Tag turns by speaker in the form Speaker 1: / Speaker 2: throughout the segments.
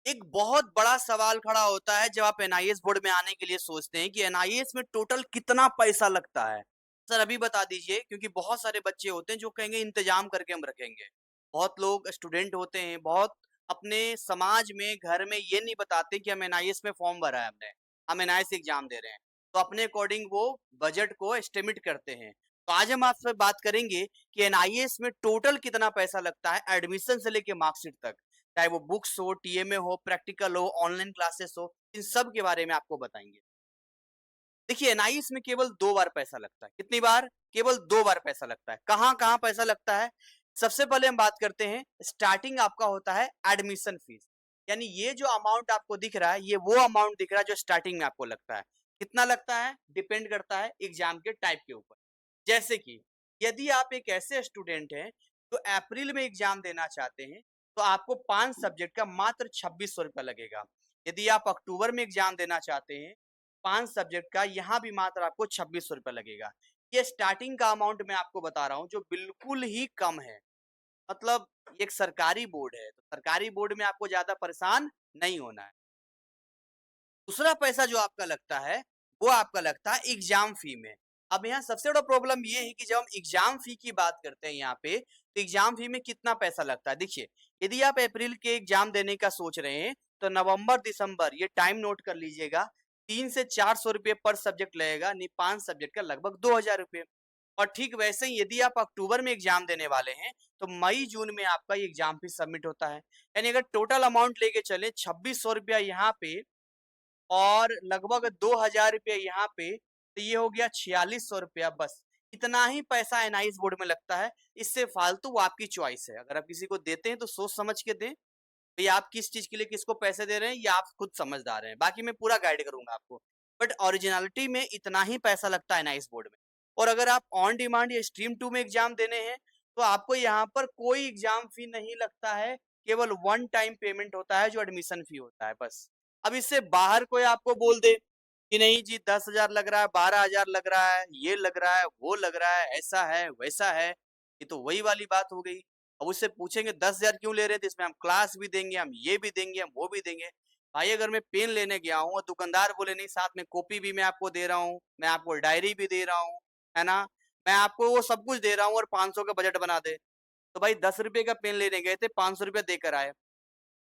Speaker 1: एक बहुत बड़ा सवाल खड़ा होता है जब आप एनआईएस बोर्ड में आने के लिए सोचते हैं कि एनआईएस में टोटल कितना पैसा लगता है। सर अभी बता दीजिए, क्योंकि बहुत सारे बच्चे होते हैं जो कहेंगे इंतजाम करके हम रखेंगे। बहुत लोग स्टूडेंट होते हैं, बहुत अपने समाज में, घर में ये नहीं बताते कि हम एनआईएस में फॉर्म भरा है हमने, हम एनआईएस एग्जाम दे रहे हैं। तो अपने अकॉर्डिंग वो बजट को एस्टिमेट करते हैं। तो आज हम आपसे बात करेंगे कि एनआईएस में टोटल कितना पैसा लगता है, एडमिशन से लेके मार्कशीट तक। चाहे वो बुक्स हो, टीएमए हो, प्रैक्टिकल हो, ऑनलाइन क्लासेस हो, इन सब के बारे में आपको बताएंगे। देखिए, एनआईएस में केवल 2 बार पैसा लगता है। कितनी बार? केवल 2 बार पैसा लगता है। कहाँ-कहाँ पैसा लगता है? सबसे पहले हम बात करते हैं, स्टार्टिंग आपका होता है एडमिशन फीस। यानी ये जो अमाउंट आपको दिख रहा है, ये वो अमाउंट दिख रहा है जो स्टार्टिंग में आपको लगता है। कितना लगता है? डिपेंड करता है एग्जाम के टाइप के ऊपर। जैसे कि यदि आप एक ऐसे स्टूडेंट हैं जो अप्रैल में एग्जाम देना चाहते हैं, तो आपको 5 सब्जेक्ट का मात्र ₹2600 लगेगा। यदि आप अक्टूबर में एग्जाम देना चाहते हैं, 5 सब्जेक्ट का, यहाँ भी मात्र आपको ₹2600 लगेगा। ये स्टार्टिंग का अमाउंट मैं आपको बता रहा हूँ जो बिल्कुल ही कम है। मतलब ये एक सरकारी बोर्ड है, तो सरकारी बोर्ड में आपको ज़्यादा परेशान नहीं होना है। दूसरा पैसा जो आपका लगता है, वो आपका लगता है एग्जाम फी में। अब यहाँ सबसे बड़ा प्रॉब्लम ये है कि जब हम एग्जाम फी की बात करते हैं यहाँ पे, तो एग्जाम फी में कितना पैसा लगता है? देखिए, यदि आप अप्रैल के एग्जाम देने का सोच रहे हैं, तो नवंबर, दिसंबर ये टाइम नोट कर लीजिएगा, 3 से ₹400 पर सब्जेक्ट लगेगा, यानी 5 सब्जेक्ट का लगभग ₹2000। और ठीक वैसे ही यदि आप अक्टूबर में एग्जाम देने वाले हैं, तो मई, जून में आपका ये एग्जाम फीस सबमिट होता है। यानी अगर टोटल अमाउंट लेके चले ₹2600 यहाँ पे और लगभग ₹2000 यहाँ पे, तो ये हो गया ₹4600 बस। इतना ही पैसा एनआईएस बोर्ड में लगता है, इससे फालतू वो आपकी चॉइस है। अगर आप किसी को देते हैं तो सोच समझ के दें, भई आप किस चीज़ के लिए किसको पैसे दे रहे हैं, ये आप खुद समझदार हैं। बाकी मैं पूरा गाइड करूँगा आपको। बट ओरिजिनैलिटी में इतना ही पैसा लगता है एनआईएस बोर्ड में। और अगर आप ऑन डिमांड या स्ट्रीम 2 में एग्ज़ाम देने हैं, तो आपको यहाँ पर कोई एग्ज़ाम फी नहीं लगता है, केवल वन टाइम पेमेंट होता है जो एडमिशन फी होता है बस। अब इससे बाहर कोई आपको बोल दे कि नहीं जी 10,000 लग रहा है, 12,000 लग रहा है, ये लग रहा है, वो लग रहा है, ऐसा है, वैसा है, ये तो वही वाली बात हो गई। अब उससे पूछेंगे 10,000 क्यों ले रहे थे? इसमें हम क्लास भी देंगे, हम ये भी देंगे, हम वो भी देंगे। भाई अगर मैं पेन लेने गया हूँ और दुकानदार बोले नहीं साथ में कॉपी भी मैं आपको दे रहा हूँ, मैं आपको डायरी भी दे रहा हूँ, है ना? मैं आपको वो सब कुछ दे रहा हूँ और 500 का बजट बना दे। तो भाई ₹10 का पेन लेने गए थे, ₹500 देकर आए।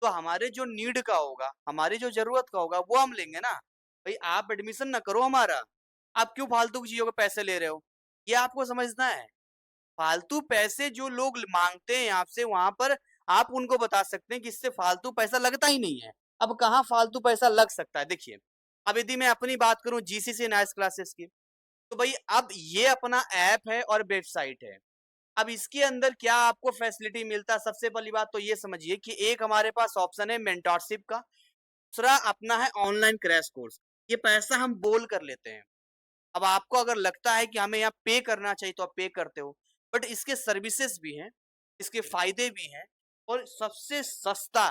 Speaker 1: तो हमारे जो नीड का होगा, हमारी जो ज़रूरत का होगा, वो हम लेंगे ना। भई आप एडमिशन ना करो हमारा, आप क्यों फालतू की चीज़ों के पैसे ले रहे हो? ये आपको समझना है। फालतू पैसे जो लोग माँगते हैं आपसे, वहाँ पर आप उनको बता सकते हैं कि इससे फालतू पैसा लगता ही नहीं है। अब कहाँ फालतू पैसा लग सकता है? देखिए, अब यदि मैं अपनी बात करूँ जीसीसी नाइस क्लासेस की, तो भई अब ये अपना ऐप है और वेबसाइट है। अब इसके अंदर क्या आपको फैसिलिटी मिलता है? सबसे पहली बात तो ये समझिए कि एक हमारे पास ऑप्शन है मेंटरशिप का, दूसरा अपना है ऑनलाइन क्रैश कोर्स। ये पैसा हम बोल कर लेते हैं। अब आपको अगर लगता है कि हमें यहाँ पे करना चाहिए तो आप पे करते हो, बट इसके सर्विसेज भी हैं, इसके फायदे भी हैं, और सबसे सस्ता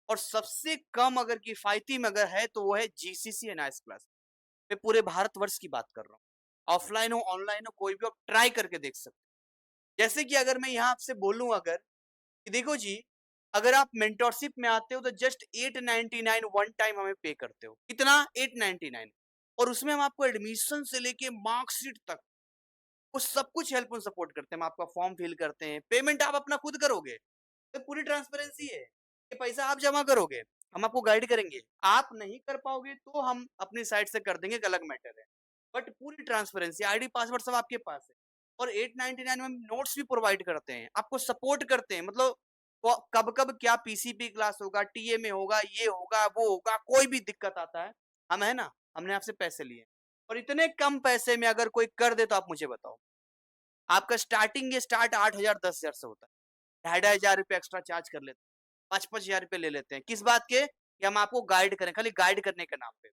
Speaker 1: और सबसे कम अगर किफायती में अगर है तो वो है जीसीसी एनआईएस क्लास। मैं पूरे भारतवर्ष की बात कर रहा हूँ, ऑफलाइन हो ऑनलाइन हो कोई भी, आप ट्राई करके देख सकते हो। जैसे कि अगर मैं यहाँ आपसे बोलूँ अगर कि देखो जी, अगर आप मेंटरशिप में आते हो तो जस्ट 899 वन टाइम हमें पे करते हो। कितना? 899। और उसमें हम आपको एडमिशन से लेके मार्कशीट तक वो सब कुछ हेल्प एंड सपोर्ट करते हैं। हम आपका फॉर्म फिल करते हैं, पेमेंट आप अपना खुद करोगे, तो पूरी ट्रांसपेरेंसी है। ये पैसा आप जमा करोगे, हम आपको गाइड करेंगे। आप नहीं कर पाओगे तो हम अपनी साइड से कर देंगे, एक अलग मैटर है। बट पूरी ट्रांसपेरेंसी, आईडी पासवर्ड सब आपके पास है। और 899 में हम नोट्स भी प्रोवाइड करते हैं, आपको सपोर्ट करते हैं। मतलब कब कब क्या पीसीपी क्लास होगा, टीएमए होगा, ये होगा, वो होगा, कोई भी दिक्कत आता है, हम है ना, हमने आपसे पैसे लिए। और इतने कम पैसे में अगर कोई कर दे तो आप मुझे बताओ। आपका स्टार्टिंग ये स्टार्ट 8,000 10,000 से होता है। ढाई ढाई हजार रुपये एक्स्ट्रा चार्ज कर लेते हैं, 5,000 5,000 रुपये ले लेते हैं। किस बात के? कि हम आपको गाइड करें, खाली गाइड करने के नाम पे।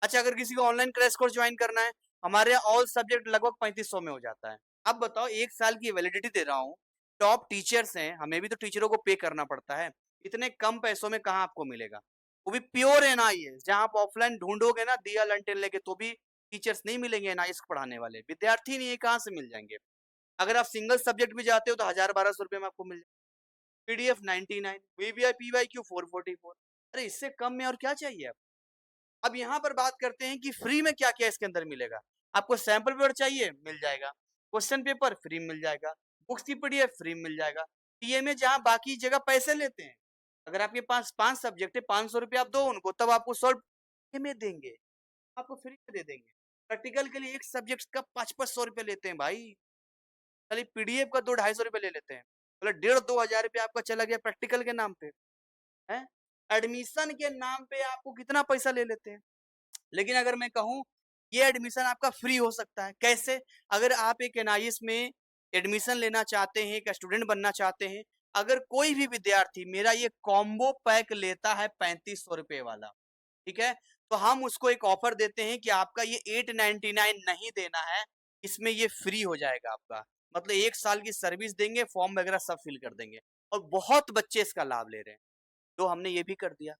Speaker 1: अच्छा, अगर किसी को ऑनलाइन क्रैश कोर्स ज्वाइन करना है, हमारे यहाँ ऑल सब्जेक्ट लगभग 3500 में हो जाता है। अब बताओ, 1 साल की वैलिडिटी दे रहा हूँ, टॉप टीचर्स हैं, हमें भी तो टीचरों को पे करना पड़ता है। इतने कम पैसों में कहाँ आपको मिलेगा? वो भी प्योर एनआईएस, जहाँ आप ऑफलाइन ढूंढोगे ना दिया लंटेन लेके, तो भी टीचर्स नहीं मिलेंगे एनआईएस पढ़ाने वाले, विद्यार्थी नहीं है, कहाँ से मिल जाएंगे? अगर आप सिंगल सब्जेक्ट भी जाते हो तो 1000 1200 रुपए में आपको मिल जाए। PDF 99, VVI PYQ 444। अरे इससे कम में और क्या चाहिए अब? अब यहाँ पर बात करते हैं कि फ्री में क्या-क्या इसके अंदर मिलेगा। आपको सैंपल पेपर चाहिए, मिल जाएगा। क्वेश्चन पेपर फ्री में मिल जाएगा। बुक्स की पीडीएफ फ्री में मिल जाएगा। टीएमए जहाँ बाकी जगह पैसे लेते हैं, अगर आपके पास 5 सब्जेक्ट है, ₹500 आप दो उनको, तब आपको सॉल्व फ्री में देंगे, आपको फ्री में दे देंगे। प्रैक्टिकल के लिए एक सब्जेक्ट का 5-5 सौ रुपए लेते हैं भाई। खाली पीडीएफ का 2 ढाई सौ रुपए ले लेते हैं। मतलब 1,500-2 हज़ार रुपए आपका चला गया प्रैक्टिकल के नाम पे, हैं? एडमिशन के नाम पे आपको कितना पैसा ले लेते हैं। लेकिन अगर मैं कहूँ, ये एडमिशन आपका फ्री हो सकता है, कैसे? अगर आप एक एनआईएस में एडमिशन लेना चाहते हैं, एक स्टूडेंट बनना चाहते हैं, अगर कोई भी विद्यार्थी मेरा ये कॉम्बो पैक लेता है ₹3500 वाला, ठीक है? तो हम उसको एक ऑफर देते हैं कि आपका ये 899 नहीं देना है, इसमें ये फ्री हो जाएगा आपका। मतलब 1 साल की सर्विस देंगे, फॉर्म वगैरह सब फिल कर देंगे और बहुत बच्चे इसका लाभ ले रहे हैं। तो हमने ये भी कर दिया।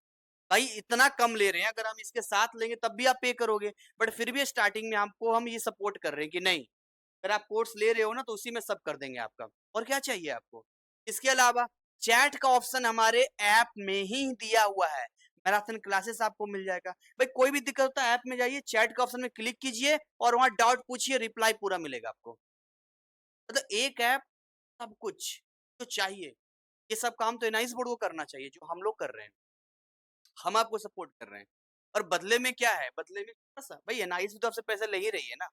Speaker 1: भाई इतना कम ले रहे हैं, अगर हम इसके साथ लेंगे तब भी आप पे करोगे, बट फिर भी स्टार्टिंग में आपको हम ये सपोर्ट कर रहे हैं कि नहीं, अगर आप कोर्स ले रहे हो ना तो उसी में सब कर देंगे आपका। और क्या चाहिए आपको? इसके अलावा चैट का ऑप्शन हमारे ऐप में ही दिया हुआ है। मैराथन क्लासेस आपको मिल जाएगा। भाई कोई भी दिक्कत होता है ऐप में जाइए, चैट का ऑप्शन में क्लिक कीजिए और वहाँ डाउट पूछिए, रिप्लाई पूरा मिलेगा आपको। मतलब एक ऐप सब कुछ जो चाहिए, ये सब काम तो एनआईएस बोर्ड को करना चाहिए जो हम लोग कर रहे हैं। हम आपको सपोर्ट कर रहे हैं और बदले में क्या है? बदले में थोड़ा-सा भाई एनआईएस भी तो आपसे पैसे ले ही रही है ना।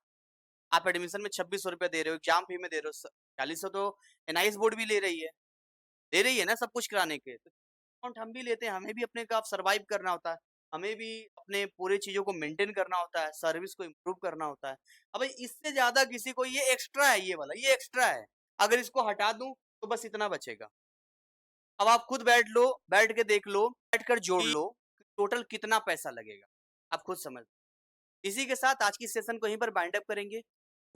Speaker 1: आप एडमिशन में ₹2600 दे रहे हो, एग्ज़ाम फी में दे रहे हो, 4000 तो एनआईएस बोर्ड भी ले रही है। दे रही है ना सब कुछ कराने के। तो अमाउंट हम भी लेते हैं, हमें भी अपने का सर्वाइव करना होता है। हमें भी अपने पूरे चीज़ों को मेंटेन करना होता है, सर्विस को इम्प्रूव करना होता है। अब भाई इससे ज़्यादा किसी को ये एक्स्ट्रा है ये वाला, ये एक्स्ट्रा है। अगर इसको हटा दूँ तो बस इतना बचेगा। अब आप खुद बैठ लो, बैठ के देख लो, बैठ कर जोड़ लो, टोटल कितना पैसा लगेगा, आप खुद समझ। इसी के साथ आज की सेशन को यहीं पर बाइंड अप करेंगे।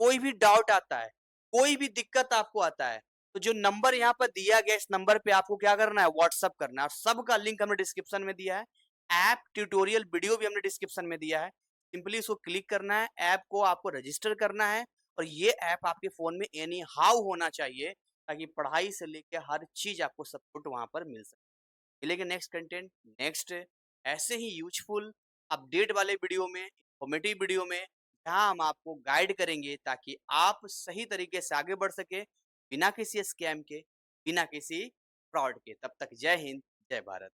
Speaker 1: कोई भी डाउट आता है, कोई भी दिक्कत आपको आता है, तो जो नंबर यहाँ पर दिया गया इस नंबर पे आपको क्या करना है? व्हाट्सएप करना है और सबका लिंक हमने डिस्क्रिप्शन में दिया है। ऐप ट्यूटोरियल वीडियो भी हमने डिस्क्रिप्शन में दिया है। सिंपली इसको क्लिक करना है, ऐप को आपको रजिस्टर करना है और ये ऐप आपके फ़ोन में एनी हाउ होना चाहिए ताकि पढ़ाई से लेके हर चीज़ आपको सपोर्ट वहाँ पर मिल सके। मिलेंगे नेक्स्ट कंटेंट, नेक्स्ट ऐसे ही यूज़फुल अपडेट वाले वीडियो में, इन्फॉर्मेटिव वीडियो में, जहाँ हम आपको गाइड करेंगे ताकि आप सही तरीके से आगे बढ़ सकें, बिना किसी स्कैम के, बिना किसी फ्रॉड के। तब तक जय हिंद, जय भारत।